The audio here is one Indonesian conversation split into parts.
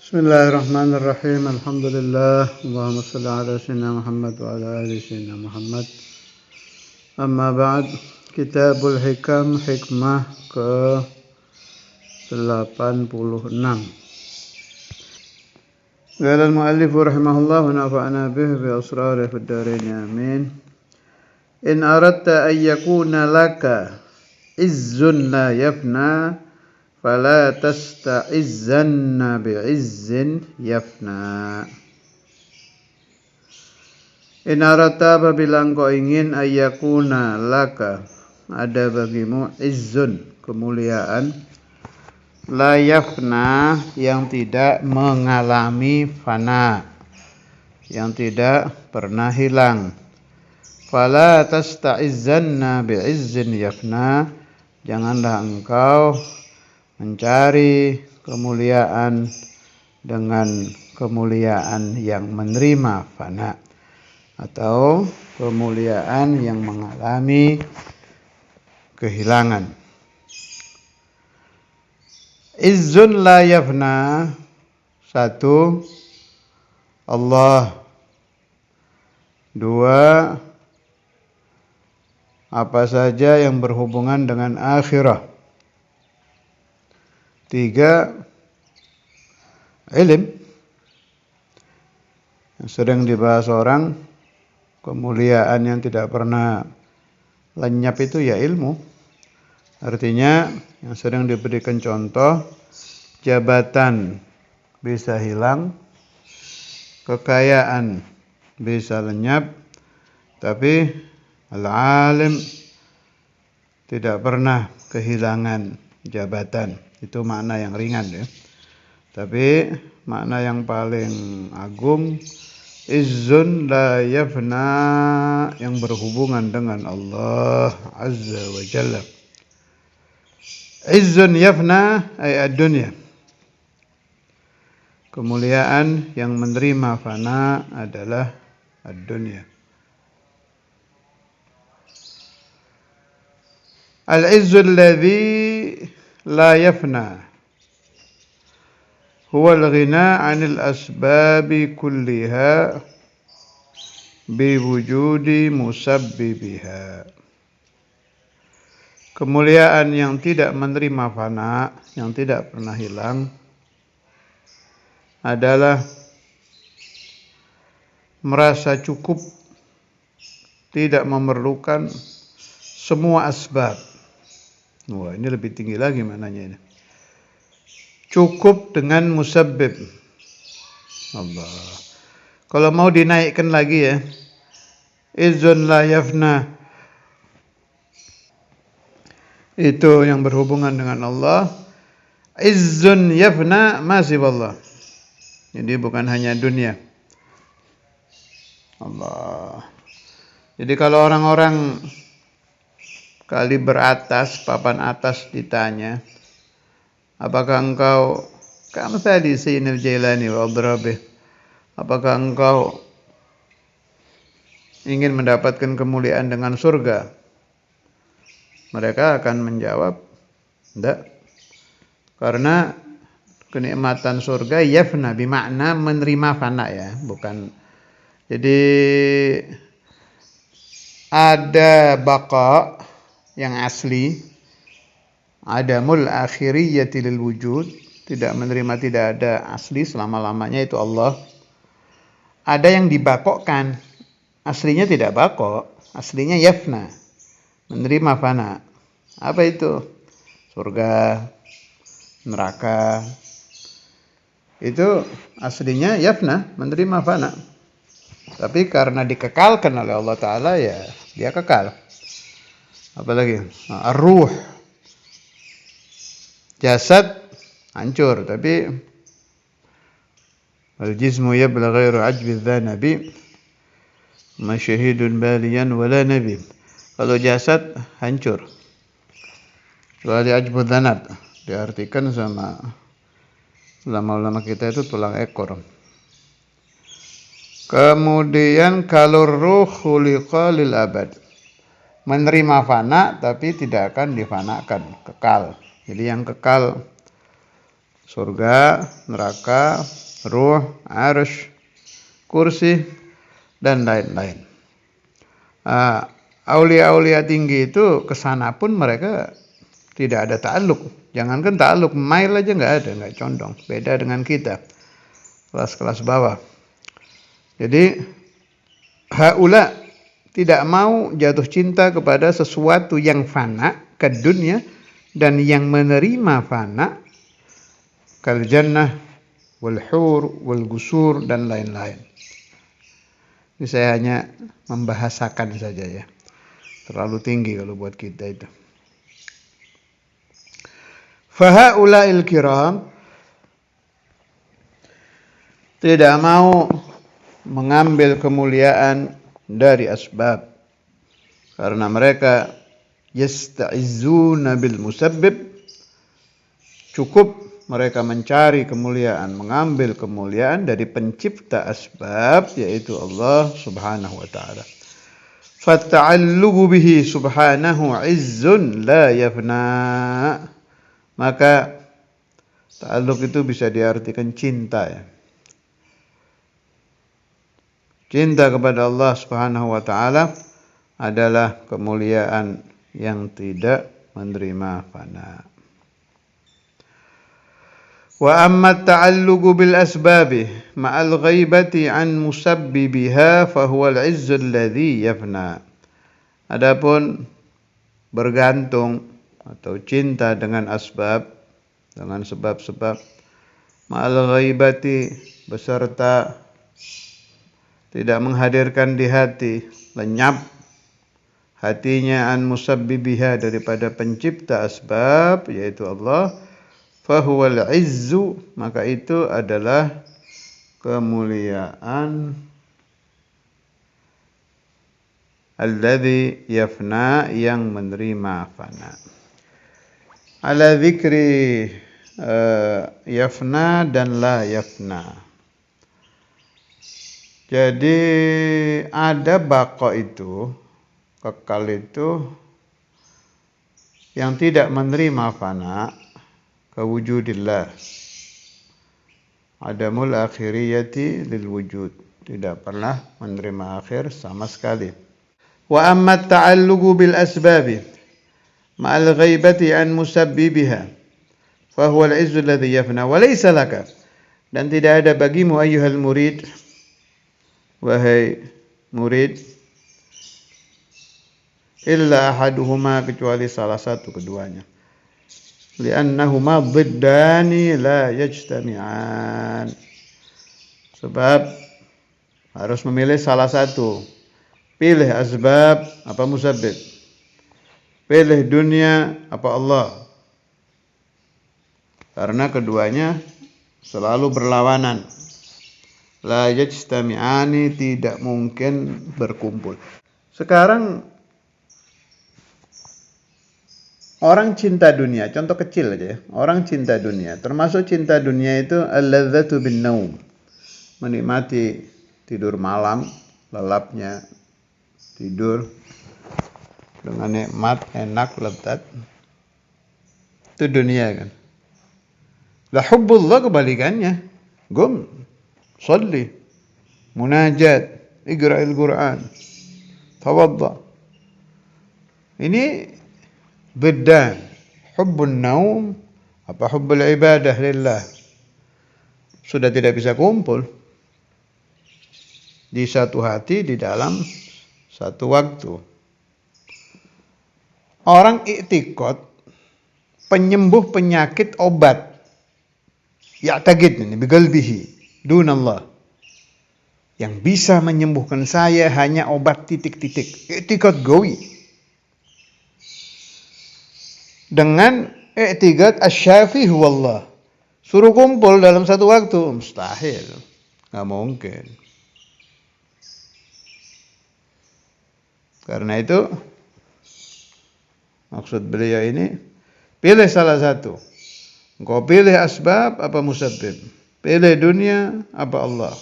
Bismillahirrahmanirrahim. Alhamdulillah. Allahumma salli ala sayyidina Muhammad wa ala ali sayyidina Muhammad. Amma ba'd. Kitabul Hikam, hikmah ke 86. Qala al-muallif rahimahullah wa nafa'ana bihi bi asrarihi fid dharain amin. In aradta an yakuna laka izzun la yafna fala tasta'izzanna bi'izzin yafna. In arata apabila engkau ingin ayyakuna laka ada bagimu izzun kemuliaan la yafna yang tidak mengalami fana, yang tidak pernah hilang. Fala tasta'izzanna bi'izzin yafna, janganlah engkau mencari kemuliaan dengan kemuliaan yang menerima fana atau kemuliaan yang mengalami kehilangan. Izzun la yafna, satu, Allah. Dua, apa saja yang berhubungan dengan akhirat. Tiga, ilm. Yang sering dibahas orang, kemuliaan yang tidak pernah lenyap itu ya ilmu. Artinya yang sering diberikan contoh, jabatan bisa hilang, kekayaan bisa lenyap, tapi al-alim tidak pernah kehilangan jabatan. Itu makna yang ringan ya. Tapi makna yang paling agung, izzun la yafna, yang berhubungan dengan Allah Azza wa Jalla. Izzun yafna ay ad-dunya. Kemuliaan yang menerima fana adalah ad-dunya. Al-izzul ladzi la yafna huwa al-ghina 'anil asbabi kulliha biwujudi musabbibiha. Kemuliaan yang tidak menerima fana, yang tidak pernah hilang, adalah merasa cukup, tidak memerlukan semua asbab. Wah, ini lebih tinggi lagi maknanya ini. Cukup dengan musabbib. Allah. Kalau mau dinaikkan lagi ya. Izzun la yafna. Itu yang berhubungan dengan Allah. Izzun yafna masih Allah. Jadi bukan hanya dunia. Allah. Jadi kalau orang-orang kaliber atas, papan atas ditanya, apakah engkau kamtsali Sayyidina Jailani wa adrabih, apakah engkau ingin mendapatkan kemuliaan dengan surga? Mereka akan menjawab, tidak. Karena kenikmatan surga yafna, bimakna menerima fana ya, bukan. Jadi ada baqa yang asli, adamul akhiriyyati lil wujud, tidak menerima, tidak ada asli selama-lamanya, itu Allah. Ada yang dibakokkan, aslinya tidak bakok, aslinya yafna, menerima fana. Apa itu? Surga, neraka. Itu aslinya yafna, menerima fana. Tapi karena dikekalkan oleh Allah Ta'ala, ya dia kekal. Apalagi ar-ruh, jasad hancur, tapi al-jismu yabla ghairu ajbi dzanabi masyahidun baliyan wala nabi. Kalau jasad hancur, kecuali ajbu dzanab, diartikan sama ulama-ulama kita itu tulang ekor. Kemudian kalau ruh khuliqa lil abad, menerima fana tapi tidak akan difanakan, kekal. Jadi yang kekal surga, neraka, ruh, arsy, kursi, dan lain-lain. Aulia-aulia tinggi itu kesana pun mereka tidak ada ta'alluq. Jangankan ta'alluq, mail aja nggak condong. Beda dengan kita, kelas-kelas bawah. Jadi haula tidak mau jatuh cinta kepada sesuatu yang fana, ke dunia, dan yang menerima fana, kal jannah, wal hur, wal gusur, dan lain-lain. Ini saya hanya membahasakan saja ya. Terlalu tinggi kalau buat kita itu. Fahaula'il kiram tidak mau mengambil kemuliaan dari asbab, karena mereka yasta'izzuna bil musabbib, cukup mereka mencari kemuliaan, mengambil kemuliaan dari pencipta asbab, yaitu Allah subhanahu wa ta'ala. Fatta'alluqu bihi subhanahu izzun la yafna. Maka ta'alluq itu bisa diartikan cinta ya. Cinta kepada Allah subhanahu wa ta'ala adalah kemuliaan yang tidak menerima fana. Wa amma ta'alluqu bil asbabi ma'al ghaibati an musabbibiha fahuwa al-'izzu alladhi yafna. Adapun bergantung atau cinta dengan asbab, dengan sebab-sebab, ma'al ghaibati beserta tidak menghadirkan di hati, lenyap hatinya an musabbibiha daripada pencipta asbab, yaitu Allah, fahuwal izzu, maka itu adalah kemuliaan alladzi yafna, yang menerima fana. Ala dzikri yafna dan la yafna. Jadi ada baqa itu, kekal itu, yang tidak menerima fana, kewujudillah. Adamul akhiriyati lil wujud, tidak pernah menerima akhir sama sekali. Wa amma ta'alluqu bil asbabi ma'al ghaibati an musabbibiha fa huwa al-'izzu alladhi yafna wa laysa laka, dan tidak ada bagimu ayyuhal murid, wahai murid, illa ahaduhuma, kecuali salah satu keduanya. Li'annahuma dhiddani la yajtami'an, sebab harus memilih salah satu. Pilih asbab apa musabbib, pilih dunia apa Allah, karena keduanya selalu berlawanan. La yajtami'ani, tidak mungkin berkumpul. Sekarang orang cinta dunia, contoh kecil aja ya. Orang cinta dunia, termasuk cinta dunia itu al-ladzatu bin naum, menikmati tidur malam, lelapnya tidur dengan nikmat, enak, lezat. Itu dunia kan. La hubbullah kebalikannya. Gum, sholli, munajat, iqra'il Qur'an, tawadda. Ini beda. Hubbun naum apa hubbul ibadah lillah, sudah tidak bisa kumpul di satu hati, di dalam satu waktu. Orang i'tiqad, penyembuh penyakit, obat, ya'taqid ini biqalbihi dunallah, yang bisa menyembuhkan saya hanya obat titik-titik, i'tiqad gawi. Dengan i'tiqad asy-syafi huwallah, suruh kumpul dalam satu waktu, mustahil, nggak mungkin. Karena itu maksud beliau ini, pilih salah satu. Engkau pilih asbab apa musabbib, pilih dunia apa Allah,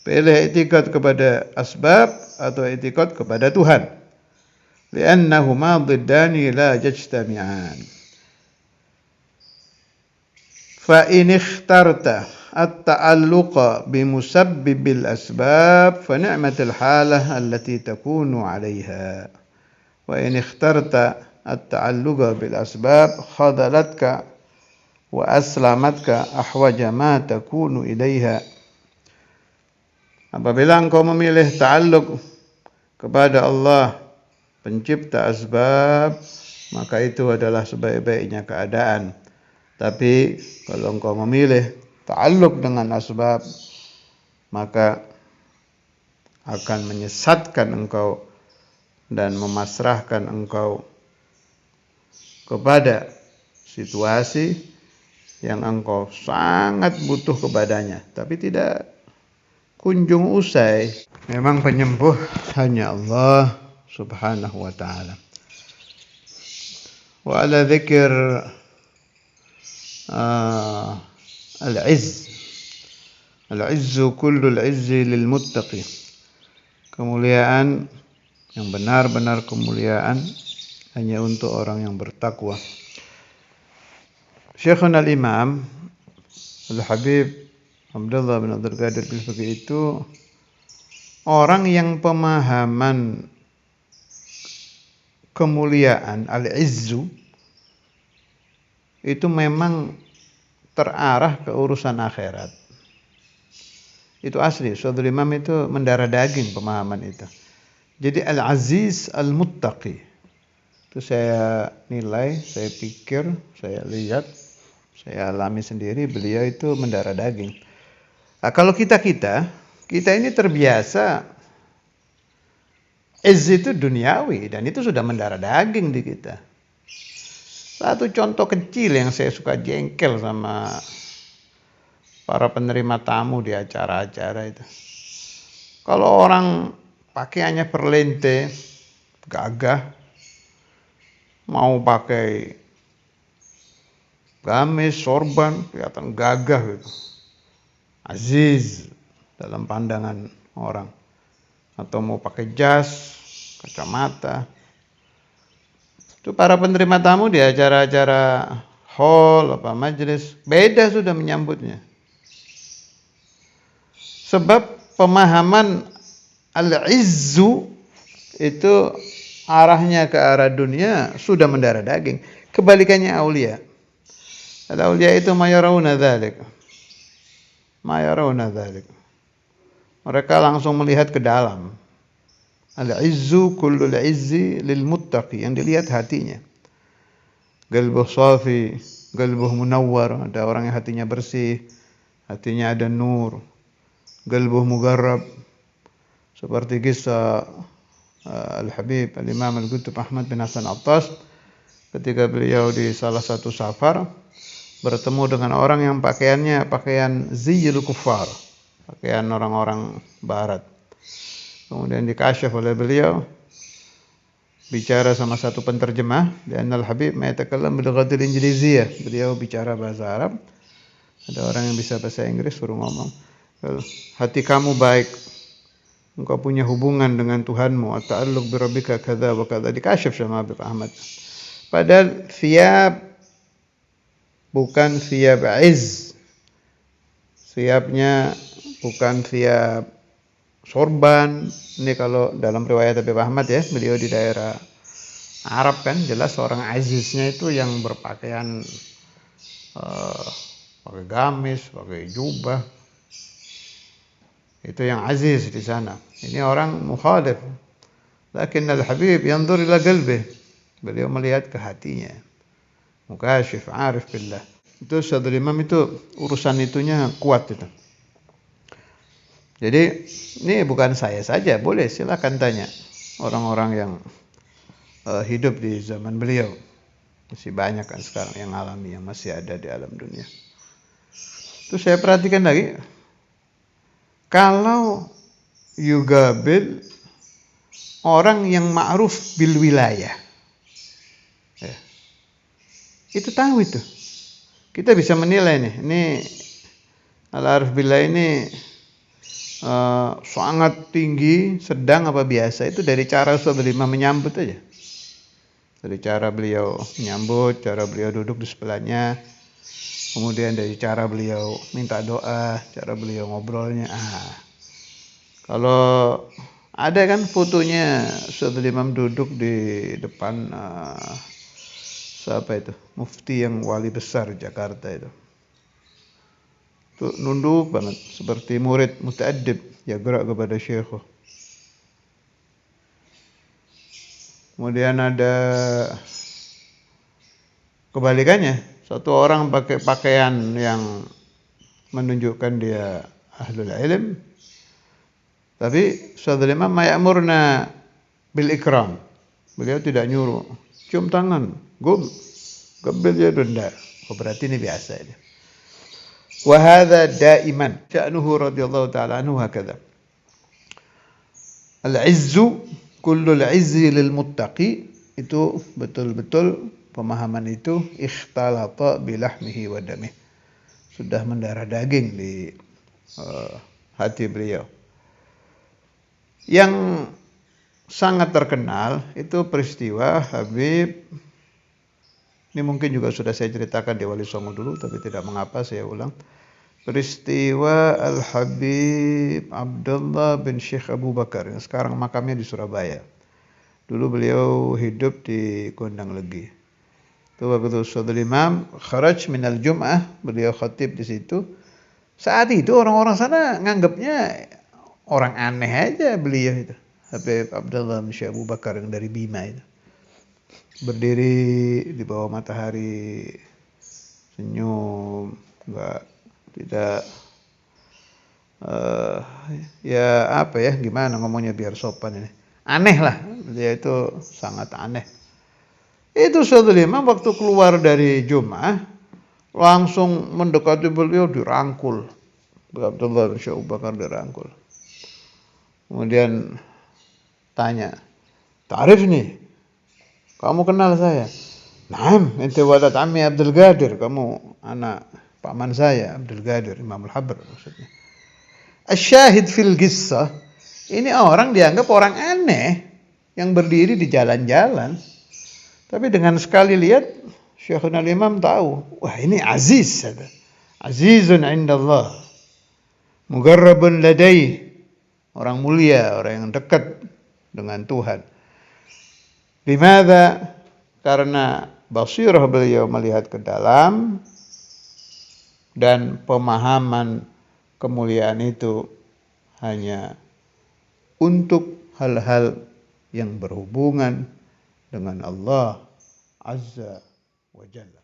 pilih i'tiqad kepada asbab atau i'tiqad kepada Tuhan. Li'annahuma dhiddani la yajtami'an. Fa in ikhtarta at-ta'alluqa bimusabbibil asbab fa ni'matul halah allati takunu 'alaiha. Wa in ikhtarta at-ta'alluqa bil asbab khadalatka wa aslamatka ahwaja ma takunu ilaiha. Apabila engkau memilih ta'alluq kepada Allah pencipta asbab, maka itu adalah sebaik-baiknya keadaan. Tapi kalau engkau memilih ta'alluq dengan asbab, maka akan menyesatkan engkau dan memasrahkan engkau kepada situasi yang engkau sangat butuh kepadanya, tapi tidak kunjung usai. Memang penyembuh hanya Allah subhanahu wa ta'ala. Wa ala dzikir al-izz. Al-izzu kullul izzi lil muttaqi. Kemuliaan yang benar-benar kemuliaan hanya untuk orang yang bertakwa. Syekhuna al-Imam Al-Habib Abdullah bin Abdul Qadir Al-Faqih itu orang yang pemahaman kemuliaan al-izzu itu memang terarah ke urusan akhirat. Itu asli, Syaikhul Imam itu mendarah daging pemahaman itu. Jadi al-aziz al-muttaqi. Itu saya nilai, saya pikir, saya lihat, saya alami sendiri, beliau itu mendarah daging. Nah, kalau kita ini terbiasa izz itu duniawi dan itu sudah mendarah daging di kita. Satu contoh kecil yang saya suka jengkel sama para penerima tamu di acara-acara itu. Kalau orang pakaiannya perlente, gagah, mau pakai gamis, sorban, kelihatan gagah gitu. Aziz dalam pandangan orang. Atau mau pakai jas, kacamata. Itu para penerima tamu di acara-acara hall apa majelis beda sudah menyambutnya. Sebab pemahaman al-izzu itu arahnya ke arah dunia sudah mendarah daging. Kebalikannya aulia. Al-aulia itu mayarawna dzalik. Mayarawna dzalik. Mereka langsung melihat ke dalam. Al-izzu kullul izzi lil muttaqi, yang dilihat hatinya. Qalbuh safi, qalbuh munawwar, ada orang yang hatinya bersih, hatinya ada nur. Qalbuh mugarrab, seperti kisah Al-Habib Al-Imam Al-Qutb Ahmad bin Hasan Attas ketika beliau di salah satu safar bertemu dengan orang yang pakaiannya pakaian ziyil kuffar, pakaian orang-orang barat. Kemudian dikasyaf oleh beliau, bicara sama satu penterjemah, dan Al-Habib ma'atakallam bil-ghatil injiliziyah. Beliau bicara bahasa Arab. Ada orang yang bisa bahasa Inggris suruh ngomong. Hati kamu baik, engkau punya hubungan dengan Tuhanmu, at-ta'alluq bi rabbika kadza wa kadza. Dikasyaf sama Habib Ahmad. Padahal thiyab bukan thiyab izz. Thiyabnya bukan thiyab sorban. Ini kalau dalam riwayat Habib Ahmad ya, beliau di daerah Arab kan, jelas orang aziznya itu yang berpakaian pakai gamis, pakai jubah. Itu yang aziz di sana. Ini orang mukhalif. Lakin al-Habib yanzur ila qalbih. Beliau melihat ke hatinya. Mukasyif, arif billah. Itu Syaikhul Imam itu urusan itunya kuat itu. Jadi ini bukan saya saja, boleh silakan tanya orang-orang yang hidup di zaman beliau. Masih banyak kan sekarang yang alami, yang masih ada di alam dunia. Terus saya perhatikan lagi, kalau yugabil orang yang ma'ruf bil wilayah, ya, itu tahu itu. Kita bisa menilai nih, ini al-arif billah ini sangat tinggi, sedang apa biasa, itu dari cara Syaikhul Imam menyambut aja. Dari cara beliau menyambut, cara beliau duduk di sebelahnya, kemudian dari cara beliau minta doa, cara beliau ngobrolnya. Kalau ada kan fotonya Ustadzul Imam duduk di depan siapa itu? Mufti yang wali besar Jakarta itu. Tuh nunduk banget seperti murid muta'addib, ya gerak kepada syekh. Kemudian ada kebalikannya, satu orang pakai pakaian yang menunjukkan dia ahlul ilm, tapi Ustadzul Imam ma'amurna bil ikram. Beliau tidak nyuruh cium tangan, gabil dia denda. Berarti ini biasa ini. Wa hadza daiman sya'nuhu radhiyallahu ta'ala anhu hakadha. Al-'izzu kullul 'izzi lil muttaqi, itu betul-betul pemahaman itu ikhtalata bilahmihi wa damih. Sudah mendarah daging di hati beliau. Yang sangat terkenal itu peristiwa Habib, ini mungkin juga sudah saya ceritakan di Wali Songo dulu, tapi tidak mengapa saya ulang. Peristiwa Al-Habib Abdullah bin Syekh Abu Bakar yang sekarang makamnya di Surabaya. Dulu beliau hidup di Gondang Legi. Itu waktu Ustadzul Imam kharaj minal Jum'ah, beliau khatib di situ. Saat itu orang-orang sana nganggapnya orang aneh aja beliau itu. Habib Abdullah bin Syekh Abu Bakar yang dari Bima itu. Berdiri di bawah matahari, senyum, tidak ya apa ya, gimana ngomongnya biar sopan ini. Aneh lah, dia itu sangat aneh. Itu Ustadzul Imam waktu keluar dari Jum'ah langsung mendekati beliau, dirangkul. Abdullah bin Syekh Abu Bakar dirangkul. Kemudian tanya, "Ta'rif nih? Kamu kenal saya?" "Naam, ente walad ammi Abdul Qadir." Kamu anak paman saya Abdul Qadir, Imamul Habr maksudnya. Asyahid fil qissah, ini orang dianggap orang aneh yang berdiri di jalan-jalan. Tapi dengan sekali lihat Syekhuna Imam tahu, wah ini aziz, azizun indallah, mugarrabun ladai, orang mulia, orang yang dekat dengan Tuhan. Limadha? Karena basirah beliau melihat ke dalam, dan pemahaman kemuliaan itu hanya untuk hal-hal yang berhubungan dengan Allah Azza wa Jalla.